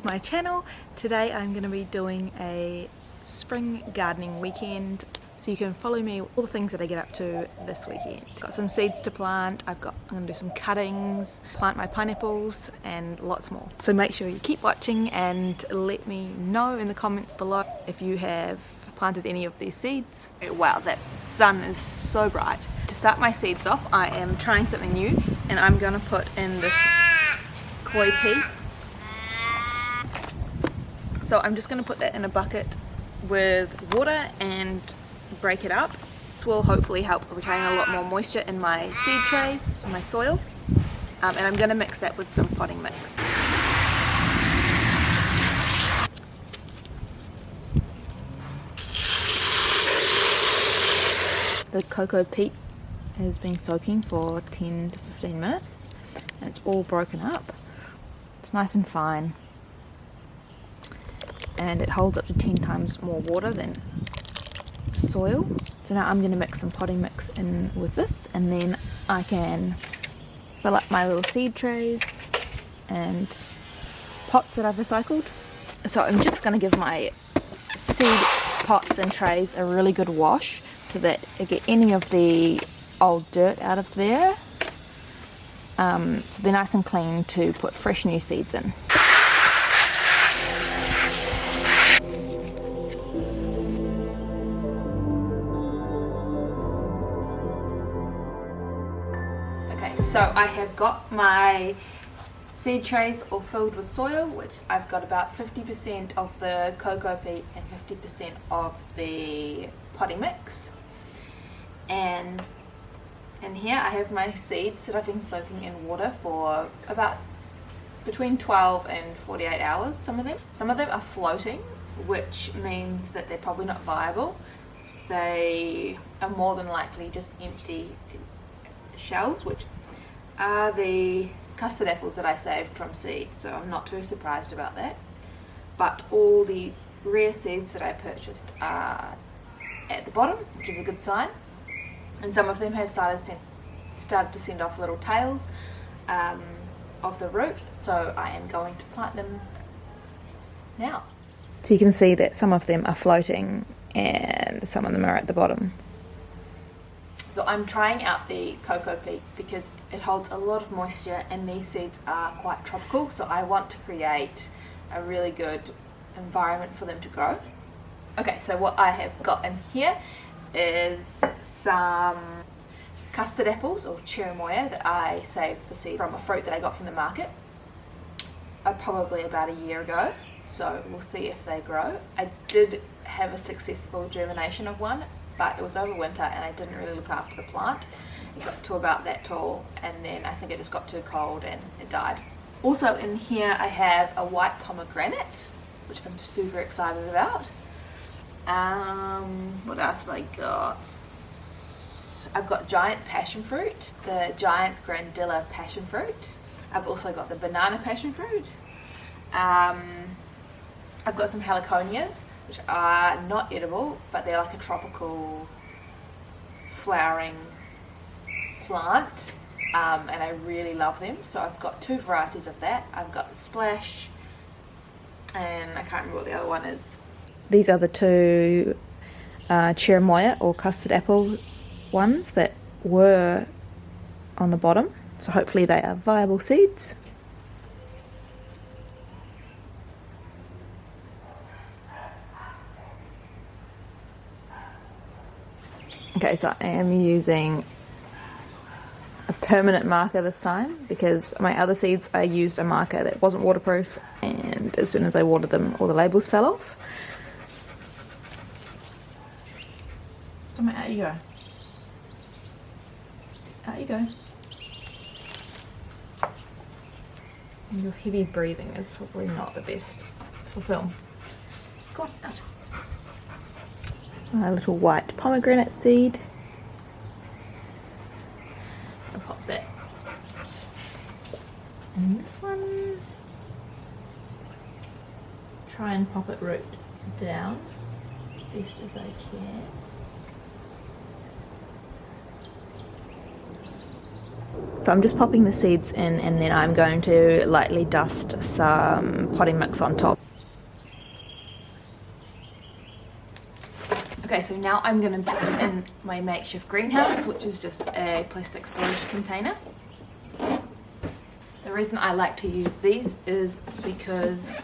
to my channel. Today I'm going to be doing a spring gardening weekend, so you can follow me all the things that I get up to this weekend. Got some seeds to plant, I'm going to do some cuttings, plant my pineapples and lots more. So make sure you keep watching and let me know in the comments below if you have planted any of these seeds. Wow, that sun is so bright. To start my seeds off, I am trying something new and I'm going to put in this koi pea. So I'm just going to put that in a bucket with water and break it up. This will hopefully help retain a lot more moisture in my seed trays, in my soil. And I'm going to mix that with some potting mix. The cocoa peat has been soaking for 10 to 15 minutes and it's all broken up. It's nice and fine. And it holds up to 10 times more water than soil. So now I'm going to mix some potting mix in with this, and then I can fill up my little seed trays and pots that I've recycled. So I'm just going to give my seed pots and trays a really good wash so that I get any of the old dirt out of there. So they're nice and clean to put fresh new seeds in. So I have got my seed trays all filled with soil, which I've got about 50% of the cocoa peat and 50% of the potting mix. And in here I have my seeds that I've been soaking in water for about between 12 and 48 hours, some of them. Some of them are floating, which means that they're probably not viable. They are more than likely just empty shells, which are the custard apples that I saved from seeds, so I'm not too surprised about that. But all the rare seeds that I purchased are at the bottom, which is a good sign. And some of them have started to send off little tails of the root, so I am going to plant them now. So you can see that some of them are floating and some of them are at the bottom. So I'm trying out the cocoa peat because it holds a lot of moisture and these seeds are quite tropical, so I want to create a really good environment for them to grow. Okay, so what I have got in here is some custard apples or cherimoya that I saved the seed from a fruit that I got from the market probably about a year ago, so we'll see if they grow. I did have a successful germination of one, but it was over winter and I didn't really look after the plant. It got to about that tall and then I think it just got too cold and it died. Also in here I have a white pomegranate, which I'm super excited about. What else have I got? I've got giant passion fruit, the giant grandilla passion fruit. I've also got the banana passion fruit. I've got some heliconias, which are not edible, but they're like a tropical flowering plant, and I really love them. So I've got two varieties of that. I've got the splash, and I can't remember what the other one is. These are the two cherimoya or custard apple ones that were on the bottom, so hopefully they are viable seeds. Okay, so I am using a permanent marker this time because my other seeds I used a marker that wasn't waterproof, and as soon as I watered them all the labels fell off. Come on, out you go. Out you go. And your heavy breathing is probably not the best for film. Go on, out. A little white pomegranate seed. I'll pop that in this one. Try and pop it root down best as I can. So I'm just popping the seeds in, and then I'm going to lightly dust some potting mix on top. Okay, so now I'm going to put them in my makeshift greenhouse, which is just a plastic storage container. The reason I like to use these is because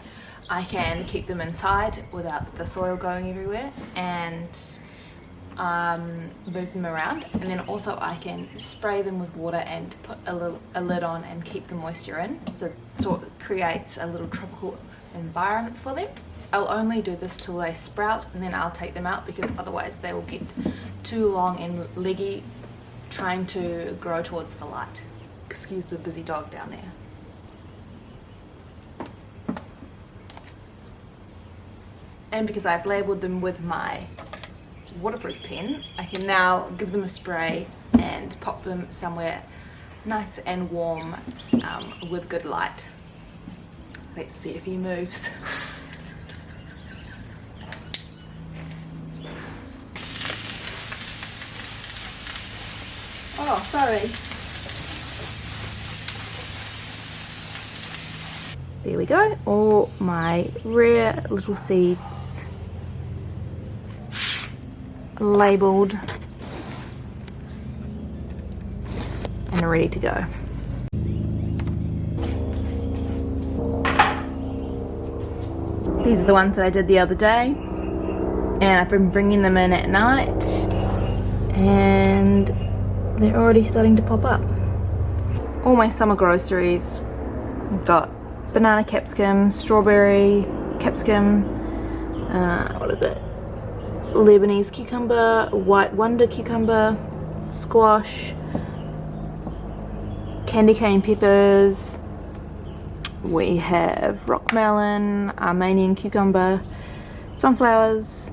I can keep them inside without the soil going everywhere, and move them around, and then also I can spray them with water and put a lid on and keep the moisture in, so it creates a little tropical environment for them. I'll only do this till they sprout, and then I'll take them out because otherwise they will get too long and leggy trying to grow towards the light. Excuse the busy dog down there. And because I've labelled them with my waterproof pen, I can now give them a spray and pop them somewhere nice and warm with good light. Let's see if he moves. Oh, sorry. There we go, all my rare little seeds labelled and ready to go. These are the ones that I did the other day, and I've been bringing them in at night, and they're already starting to pop up. All my summer groceries, I've got banana capsicum, strawberry capsicum, what is it? Lebanese cucumber, white wonder cucumber, squash, candy cane peppers. We have rock melon, Armenian cucumber, sunflowers,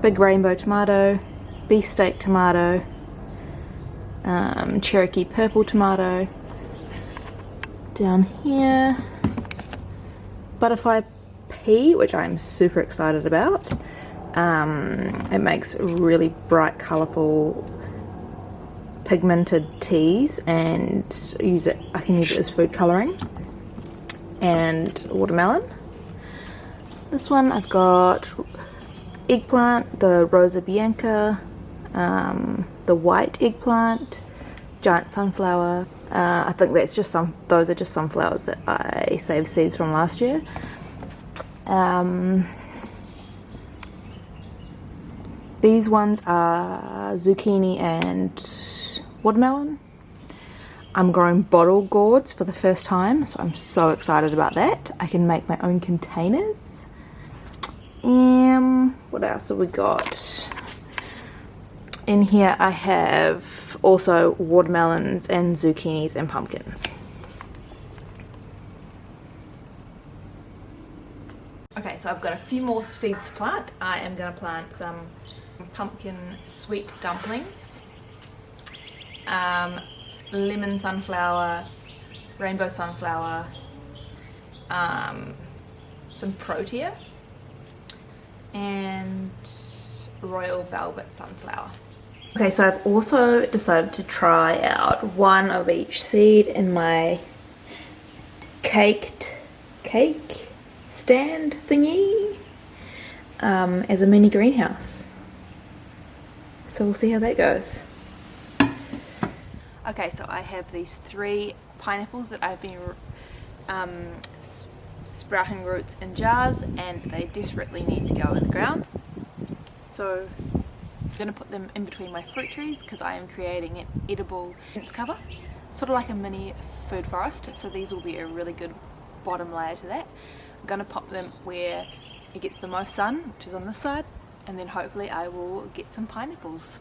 big rainbow tomato, beefsteak tomato, Cherokee purple tomato. Down here, butterfly pea, which I'm super excited about. It makes really bright, colourful, pigmented teas, and I can use it as food colouring. And watermelon. This one I've got eggplant, the Rosa Bianca, the white eggplant, giant sunflower. I think those are just sunflowers that I saved seeds from last year. These ones are zucchini and watermelon. I'm growing bottle gourds for the first time, so I'm so excited about that. I can make my own containers. What else have we got? In here I have also watermelons and zucchinis and pumpkins. Okay, so I've got a few more seeds to plant. I am going to plant some pumpkin sweet dumplings, lemon sunflower, rainbow sunflower, some protea, and royal velvet sunflower. Okay, so I've also decided to try out one of each seed in my cake stand thingy as a mini greenhouse. So we'll see how that goes. Okay, so I have these 3 pineapples that I've been sprouting roots in jars, and they desperately need to go in the ground. So I'm going to put them in between my fruit trees because I am creating an edible fence cover, sort of like a mini food forest. So these will be a really good bottom layer to that. I'm going to pop them where it gets the most sun, which is on this side, and then hopefully I will get some pineapples.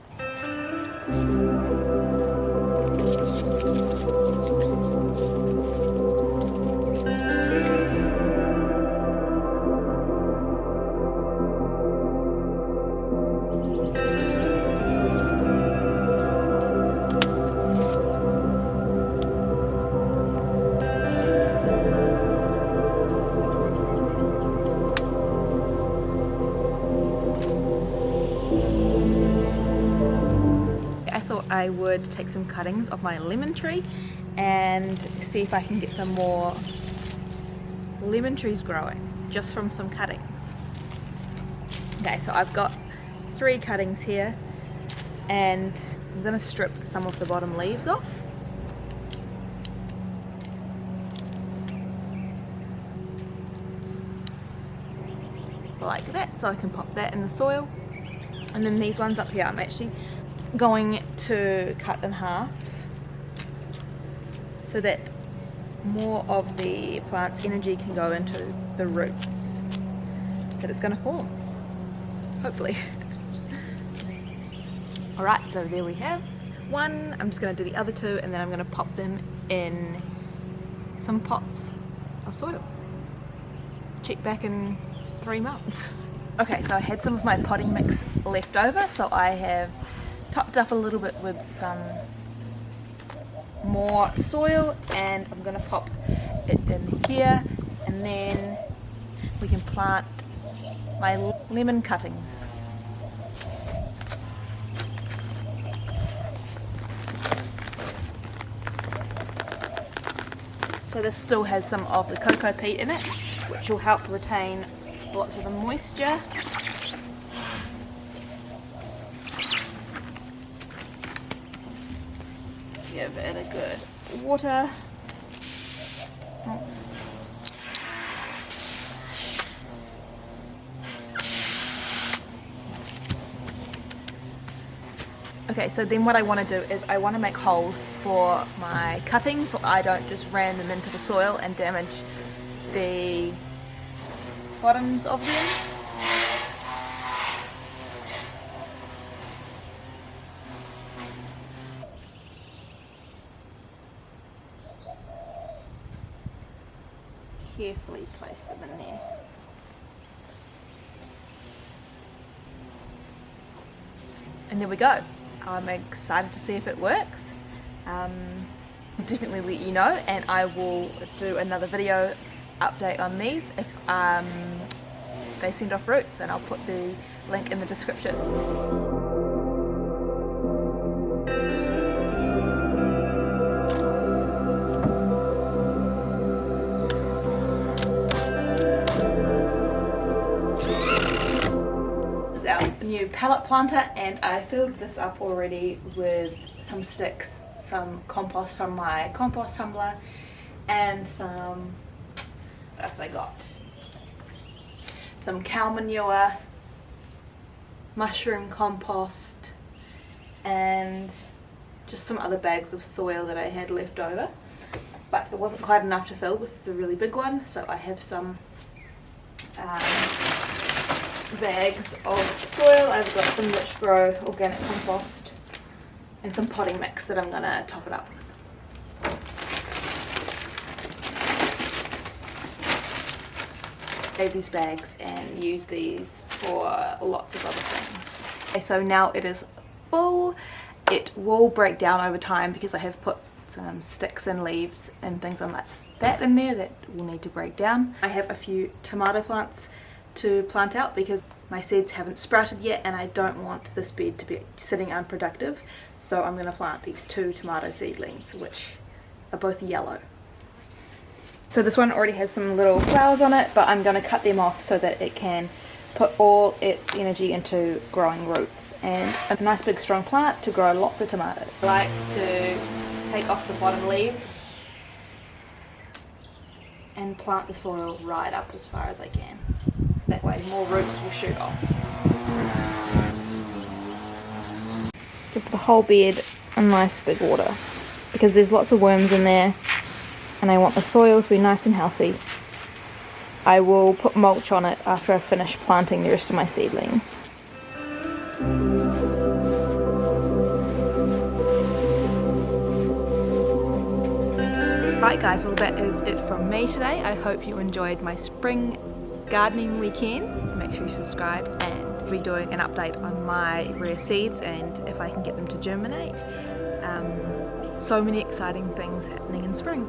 I would take some cuttings of my lemon tree and see if I can get some more lemon trees growing just from some cuttings. Okay, so I've got 3 cuttings here and I'm going to strip some of the bottom leaves off. Like that, so I can pop that in the soil. And then these ones up here I'm actually going to cut in half so that more of the plant's energy can go into the roots that it's going to form, hopefully. Alright, so there we have one. I'm just going to do the other 2 and then I'm going to pop them in some pots of soil. Check back in 3 months. Okay, so I had some of my potting mix left over, so I have topped up a little bit with some more soil and I'm going to pop it in here and then we can plant my lemon cuttings. So this still has some of the cocoa peat in it, which will help retain lots of the moisture. Give it a good water. Okay, so then what I want to do is I want to make holes for my cuttings so I don't just ram them into the soil and damage the bottoms of them. Carefully place them in there. And there we go. I'm excited to see if it works. I'll definitely let you know, and I will do another video update on these if they send off roots, and I'll put the link in the description. New pallet planter, and I filled this up already with some sticks, some compost from my compost tumbler, and some, what else have I got? Some cow manure, mushroom compost, and just some other bags of soil that I had left over, but it wasn't quite enough to fill. This is a really big one, so I have some bags of soil. I've got some Rich Grow organic compost and some potting mix that I'm going to top it up with. Save these bags and use these for lots of other things. Okay, so now it is full. It will break down over time because I have put some sticks and leaves and things like that in there that will need to break down. I have a few tomato plants to plant out because my seeds haven't sprouted yet and I don't want this bed to be sitting unproductive, so I'm going to plant these 2 tomato seedlings which are both yellow. So this one already has some little flowers on it, but I'm going to cut them off so that it can put all its energy into growing roots and a nice big strong plant to grow lots of tomatoes. I like to take off the bottom leaves and plant the soil right up as far as I can. That way more roots will shoot off. Give the whole bed a nice big water because there's lots of worms in there and I want the soil to be nice and healthy. I will put mulch on it after I finish planting the rest of my seedlings. Right guys, well that is it from me today. I hope you enjoyed my spring gardening weekend. Make sure you subscribe, and I'll be doing an update on my rare seeds and if I can get them to germinate. So many exciting things happening in spring.